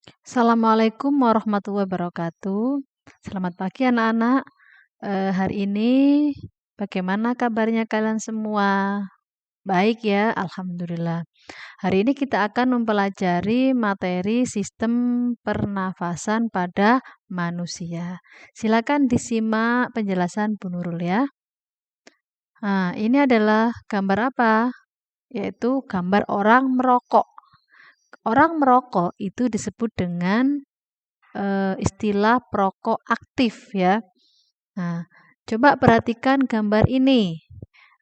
Assalamualaikum warahmatullahi wabarakatuh. Selamat pagi anak-anak. Hari ini bagaimana kabarnya kalian semua? Baik ya, alhamdulillah. Hari ini kita akan mempelajari materi sistem pernafasan pada manusia. Silakan disimak penjelasan Bu Nurul ya. Nah, ini adalah gambar apa? Yaitu gambar orang merokok. Orang merokok itu disebut dengan istilah perokok aktif ya. Nah, coba perhatikan gambar ini.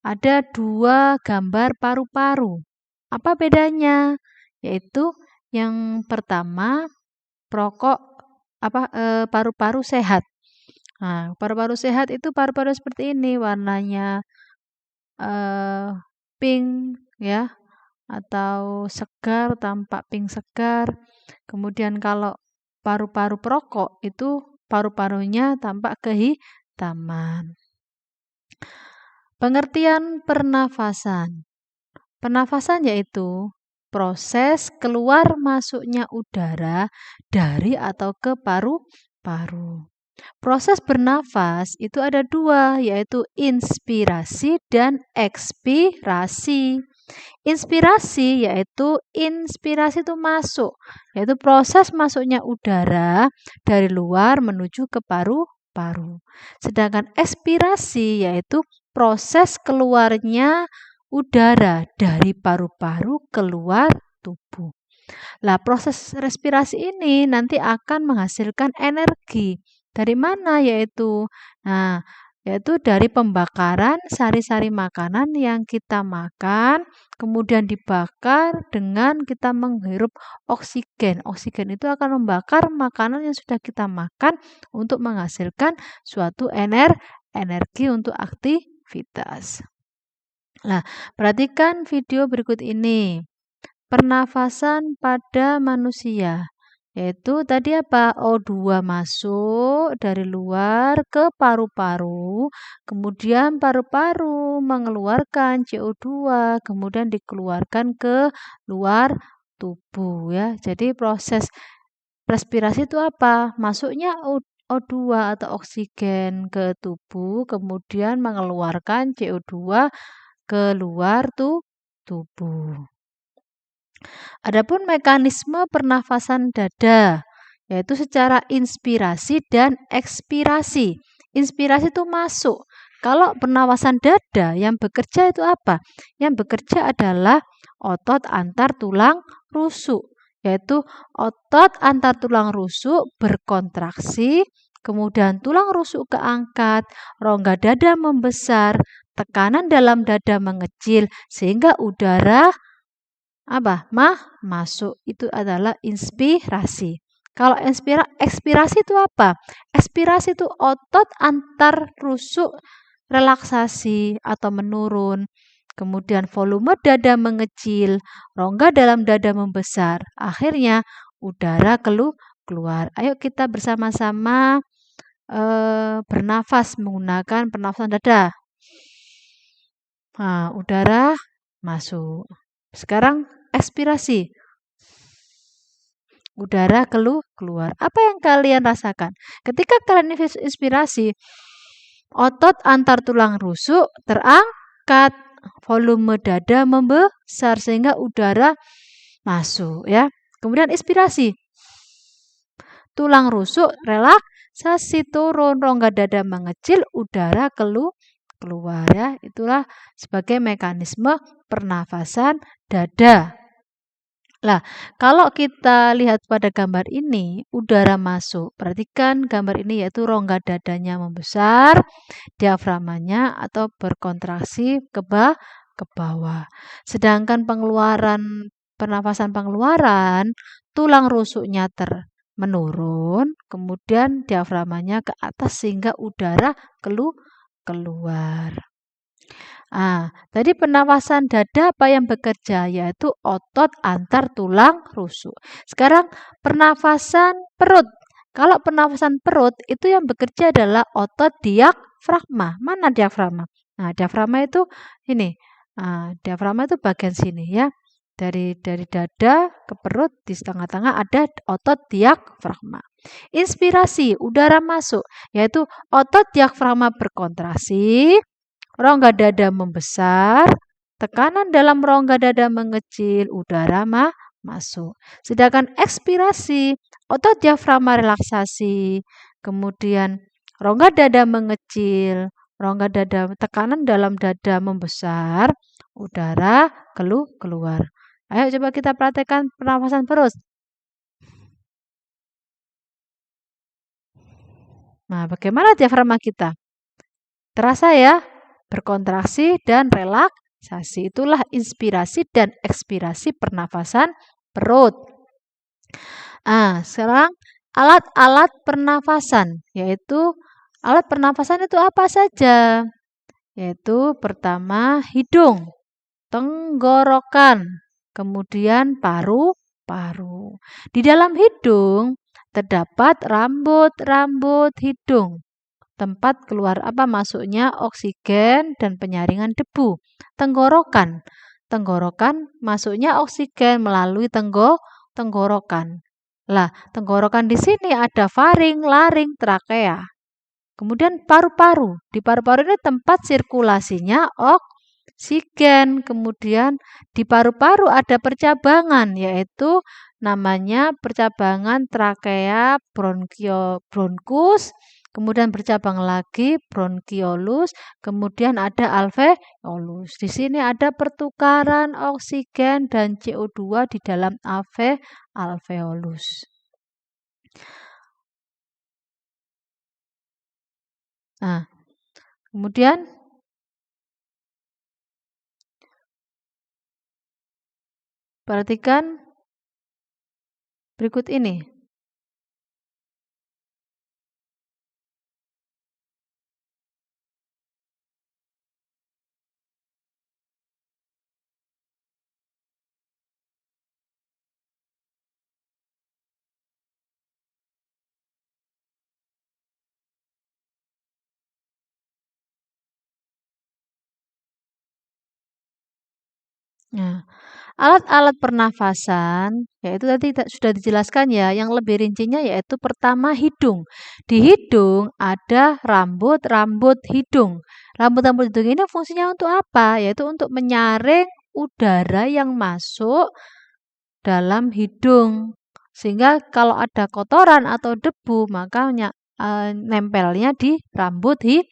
Ada dua gambar paru-paru. Apa bedanya? Yaitu yang pertama perokok paru-paru sehat. Nah, paru-paru sehat itu paru-paru seperti ini, warnanya pink ya, atau segar, tampak pink segar. Kemudian kalau paru-paru perokok itu paru-parunya tampak kehitaman. Pengertian pernafasan. Pernafasan yaitu proses keluar masuknya udara dari atau ke paru-paru. Proses bernafas itu ada dua, yaitu inspirasi dan ekspirasi. Inspirasi itu masuk, yaitu proses masuknya udara dari luar menuju ke paru-paru. Sedangkan ekspirasi yaitu proses keluarnya udara dari paru-paru keluar tubuh. Lah, proses respirasi ini nanti akan menghasilkan energi. Dari mana yaitu? Nah, yaitu dari pembakaran sari-sari makanan yang kita makan, kemudian dibakar dengan kita menghirup oksigen. Oksigen itu akan membakar makanan yang sudah kita makan untuk menghasilkan suatu energi untuk aktivitas. Nah, perhatikan video berikut ini. Pernafasan pada manusia, yaitu tadi apa? O2 masuk dari luar ke paru-paru, kemudian paru-paru mengeluarkan CO2, kemudian dikeluarkan ke luar tubuh ya. Jadi proses respirasi itu apa? Masuknya O2 atau oksigen ke tubuh, kemudian mengeluarkan CO2 ke luar tubuh. Adapun mekanisme pernafasan dada, yaitu secara inspirasi dan ekspirasi. Inspirasi itu masuk. Kalau pernafasan dada yang bekerja itu apa? Yang bekerja adalah otot antar tulang rusuk, yaitu otot antar tulang rusuk berkontraksi, kemudian tulang rusuk keangkat, rongga dada membesar, tekanan dalam dada mengecil sehingga udara masuk. Itu adalah inspirasi. Kalau ekspirasi itu apa? Ekspirasi itu otot antar rusuk relaksasi atau menurun. Kemudian volume dada mengecil, rongga dalam dada membesar. Akhirnya udara keluar. Ayo kita bersama-sama bernafas menggunakan pernafasan dada. Nah, udara masuk. Sekarang ekspirasi. Udara keluar. Apa yang kalian rasakan? Ketika kalian inspirasi, otot antar tulang rusuk terangkat, volume dada membesar sehingga udara masuk ya. Kemudian inspirasi. Tulang rusuk relaksasi turun, rongga dada mengecil, udara keluar ya. Itulah sebagai mekanisme pernafasan dada. Lah, kalau kita lihat pada gambar ini, udara masuk. Perhatikan gambar ini yaitu rongga dadanya membesar, diaframanya atau berkontraksi ke bawah. Sedangkan pernafasan pengeluaran, tulang rusuknya menurun, kemudian diaframanya ke atas sehingga udara keluar. Tadi pernafasan dada apa yang bekerja? Yaitu otot antar tulang rusuk. Sekarang pernafasan perut. Kalau pernafasan perut itu yang bekerja adalah otot diafragma. Mana diafragma? Nah, diafragma itu ini. Diafragma itu bagian sini ya. Dari dada ke perut, di tengah-tengah ada otot diafragma. Inspirasi, udara masuk, yaitu otot diafragma berkontraksi, rongga dada membesar, tekanan dalam rongga dada mengecil, udara masuk. Sedangkan ekspirasi, otot diafragma relaksasi, kemudian rongga dada mengecil, rongga dada, tekanan dalam dada membesar, udara keluar. Ayo coba kita praktekkan pernafasan perut. Nah, bagaimana diafragma kita? Terasa ya, berkontraksi dan relaksasi. Itulah inspirasi dan ekspirasi pernafasan perut. Nah, sekarang alat-alat pernafasan, yaitu alat pernafasan itu apa saja? Yaitu pertama hidung, tenggorokan, kemudian paru-paru. Di dalam hidung terdapat rambut-rambut hidung, tempat keluar masuknya oksigen dan penyaringan debu. Tenggorokan, masuknya oksigen melalui tenggorokan. Lah, tenggorokan di sini ada faring, laring, trakea. Kemudian paru-paru. Di paru-paru ini tempat sirkulasinya oksigen. Kemudian di paru-paru ada percabangan, yaitu namanya percabangan trakea, bronkus, kemudian bercabang lagi bronkiolus, kemudian ada alveolus. Di sini ada pertukaran oksigen dan CO2 di dalam alveolus. Nah, kemudian perhatikan berikut ini. Nah, alat-alat pernafasan, yaitu tadi sudah dijelaskan ya, yang lebih rincinya yaitu pertama hidung. Di hidung ada rambut-rambut hidung. Rambut-rambut hidung ini fungsinya untuk apa? Yaitu untuk menyaring udara yang masuk dalam hidung. Sehingga kalau ada kotoran atau debu, maka nempelnya di rambut hidung.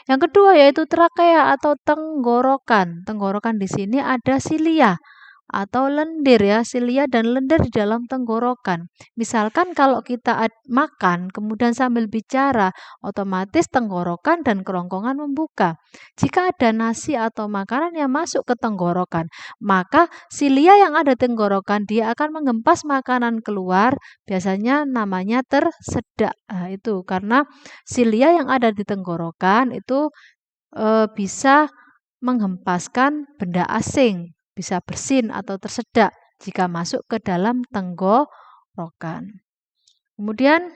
Yang kedua yaitu trakea atau tenggorokan. Tenggorokan di sini ada silia atau lendir ya, silia dan lendir di dalam tenggorokan. Misalkan kalau kita makan kemudian sambil bicara, otomatis tenggorokan dan kerongkongan membuka. Jika ada nasi atau makanan yang masuk ke tenggorokan, maka silia yang ada di tenggorokan dia akan mengempas makanan keluar, biasanya namanya tersedak. Nah, itu karena silia yang ada di tenggorokan itu bisa menghempaskan benda asing, bisa bersin atau tersedak jika masuk ke dalam tenggorokan. Kemudian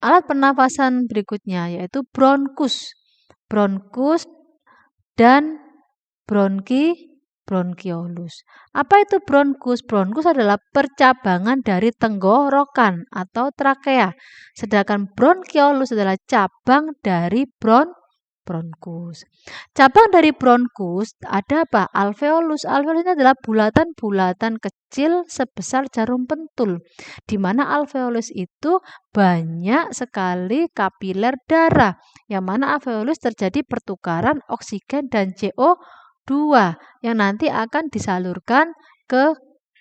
alat pernafasan berikutnya yaitu bronkus. Bronkus dan bronkiolus. Apa itu bronkus? Bronkus adalah percabangan dari tenggorokan atau trakea. Sedangkan bronkiolus adalah cabang dari bronkus. Cabang dari bronkus ada apa? Alveolus. Alveolus ini adalah bulatan-bulatan kecil sebesar jarum pentul. Di mana alveolus itu banyak sekali kapiler darah. Yang mana alveolus terjadi pertukaran oksigen dan CO2 yang nanti akan disalurkan ke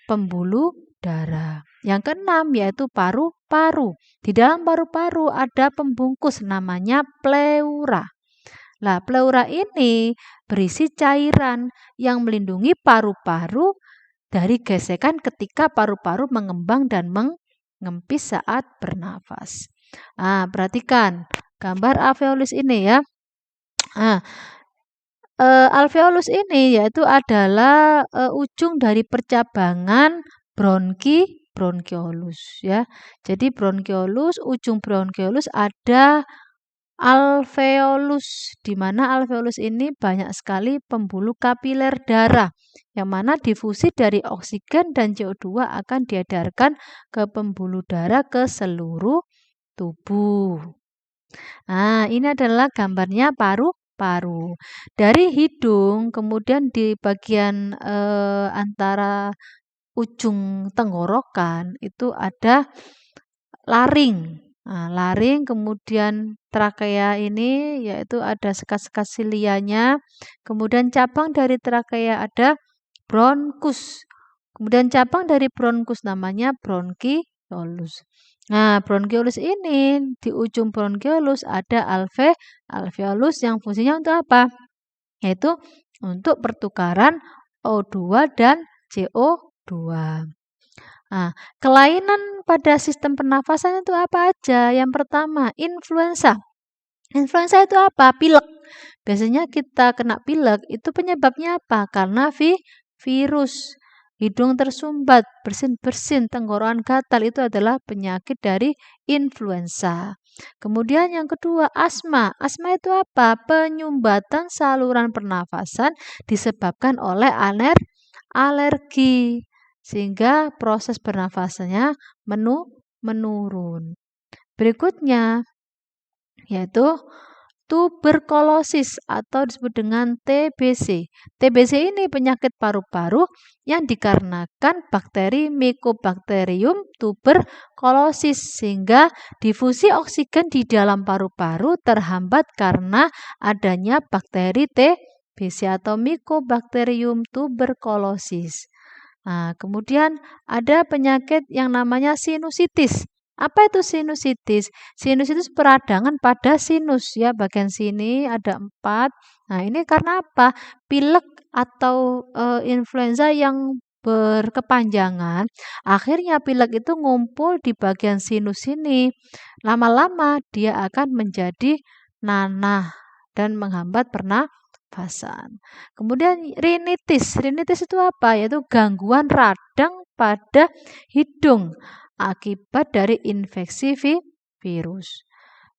pembuluh darah. Yang keenam yaitu paru-paru. Di dalam paru-paru ada pembungkus namanya pleura. Nah, pleura ini berisi cairan yang melindungi paru-paru dari gesekan ketika paru-paru mengembang dan mengempis saat bernafas. Nah, perhatikan gambar alveolus ini ya. Nah, alveolus ini yaitu adalah ujung dari percabangan bronkiolus ya. Jadi bronkiolus, ujung bronkiolus ada alveolus, di mana alveolus ini banyak sekali pembuluh kapiler darah, yang mana difusi dari oksigen dan CO2 akan diedarkan ke pembuluh darah ke seluruh tubuh. Nah, ini adalah gambarnya paru-paru. Dari hidung, kemudian di bagian antara ujung tenggorokan itu ada laring. Nah, laring, kemudian trakea ini yaitu ada sekat-sekat silianya. Kemudian cabang dari trakea ada bronkus. Kemudian cabang dari bronkus namanya bronkiolus. Nah, bronkiolus ini di ujung bronkiolus ada alveolus yang fungsinya untuk apa? Yaitu untuk pertukaran O2 dan CO2. Nah, kelainan pada sistem pernafasan itu apa aja? Yang pertama, influenza. Influenza itu apa? Pilek. Biasanya kita kena pilek, itu penyebabnya apa? Karena virus. Hidung tersumbat, bersin-bersin, tenggorokan gatal itu adalah penyakit dari influenza. Kemudian yang kedua, asma. Asma itu apa? Penyumbatan saluran pernafasan disebabkan oleh alergi. Sehingga proses pernafasannya menurun. Berikutnya yaitu tuberkulosis atau disebut dengan TBC. TBC ini penyakit paru-paru yang dikarenakan bakteri Mycobacterium tuberculosis sehingga difusi oksigen di dalam paru-paru terhambat karena adanya bakteri TBC atau Mycobacterium tuberculosis. Nah, kemudian ada penyakit yang namanya sinusitis. Apa itu sinusitis? Sinusitis peradangan pada sinus ya, bagian sini ada 4. Nah, ini karena apa? Pilek atau influenza yang berkepanjangan, akhirnya pilek itu ngumpul di bagian sinus ini. Lama-lama dia akan menjadi nanah dan menghambat pernafasan. Kemudian rinitis. Rinitis itu apa? Yaitu gangguan radang pada hidung akibat dari infeksi virus.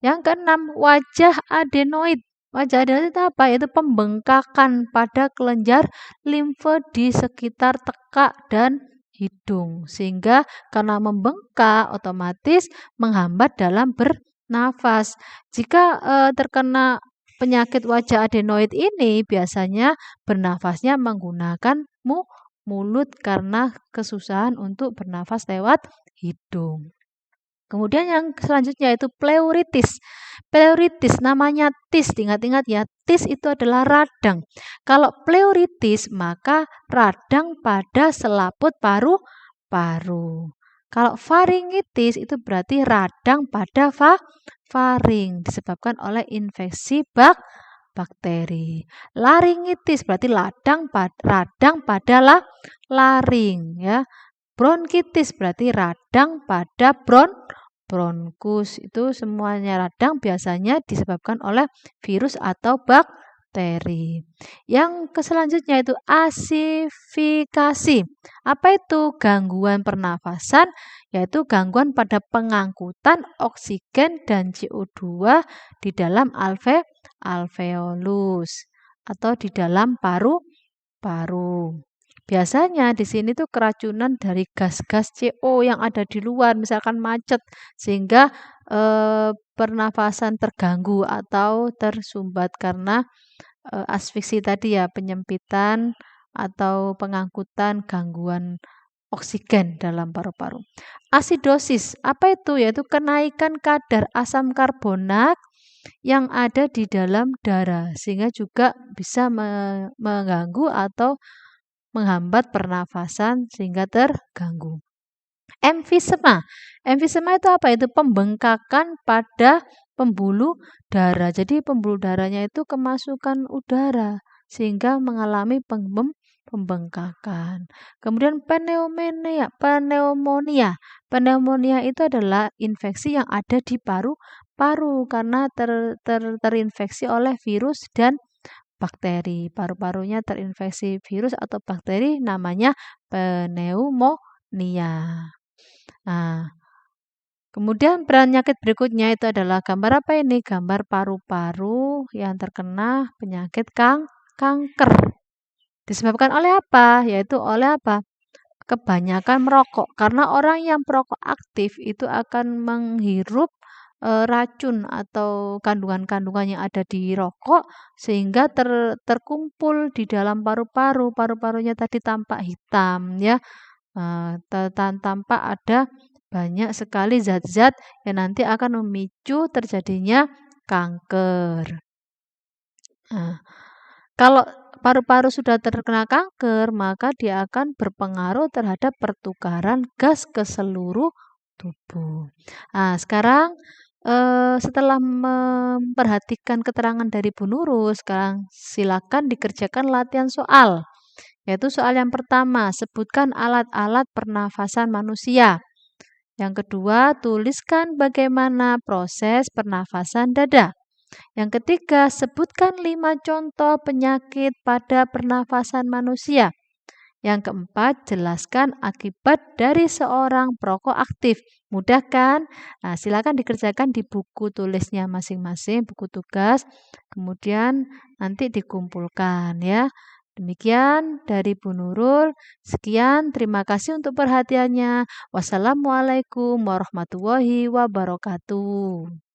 Yang keenam, wajah adenoid. Wajah adenoid itu apa? Yaitu pembengkakan pada kelenjar limfe di sekitar tekak dan hidung. Sehingga karena membengkak otomatis menghambat dalam bernafas. Jika terkena penyakit wajah adenoid ini biasanya bernafasnya menggunakan mulut karena kesusahan untuk bernafas lewat hidung. Kemudian yang selanjutnya itu pleuritis. Pleuritis namanya tis, ingat-ingat ya, tis itu adalah radang. Kalau pleuritis maka radang pada selaput paru-paru. Kalau faringitis itu berarti radang pada faring disebabkan oleh infeksi bakteri. Laringitis berarti radang pada laring ya. Bronkitis berarti radang pada bronkus. Itu semuanya radang biasanya disebabkan oleh virus atau bakteri. Yang selanjutnya itu asifikasi. Apa itu? Gangguan pernafasan, yaitu gangguan pada pengangkutan oksigen dan CO2 di dalam alveolus atau di dalam paru-paru. Biasanya di sini tuh keracunan dari gas-gas CO yang ada di luar, misalkan macet sehingga pernafasan terganggu atau tersumbat karena asfiksi tadi ya, penyempitan atau pengangkutan gangguan oksigen dalam paru-paru. Asidosis, apa itu? Yaitu kenaikan kadar asam karbonat yang ada di dalam darah sehingga juga bisa mengganggu atau menghambat pernafasan sehingga terganggu. Emfisema. Emfisema itu apa? Itu pembengkakan pada pembuluh darah. Jadi pembuluh darahnya itu kemasukan udara sehingga mengalami pembengkakan. Kemudian pneumonia. Pneumonia itu adalah infeksi yang ada di paru-paru karena terinfeksi oleh virus dan bakteri. Paru-parunya terinfeksi virus atau bakteri namanya pneumonia. Nah, Kemudian penyakit berikutnya itu adalah gambar apa ini? Gambar paru-paru yang terkena penyakit kanker. Disebabkan oleh apa? Yaitu oleh apa? Kebanyakan merokok. Karena orang yang perokok aktif itu akan menghirup racun atau kandungan-kandungan yang ada di rokok sehingga terkumpul di dalam paru-paru. Paru-parunya tadi tampak hitam ya. Tampak ada banyak sekali zat-zat yang nanti akan memicu terjadinya kanker. Nah, kalau paru-paru sudah terkena kanker, maka dia akan berpengaruh terhadap pertukaran gas ke seluruh tubuh. Nah, sekarang setelah memperhatikan keterangan dari Bu Nurul, sekarang silakan dikerjakan latihan soal. Yaitu soal yang pertama, sebutkan alat-alat pernafasan manusia. Yang kedua, tuliskan bagaimana proses pernafasan dada. Yang ketiga, sebutkan 5 contoh penyakit pada pernafasan manusia. Yang keempat, jelaskan akibat dari seorang perokok aktif. Mudah kan? Nah, silakan dikerjakan di buku tulisnya masing-masing, buku tugas. Kemudian nanti dikumpulkan ya. Demikian dari Bu Nurul. Sekian, terima kasih untuk perhatiannya. Wassalamualaikum warahmatullahi wabarakatuh.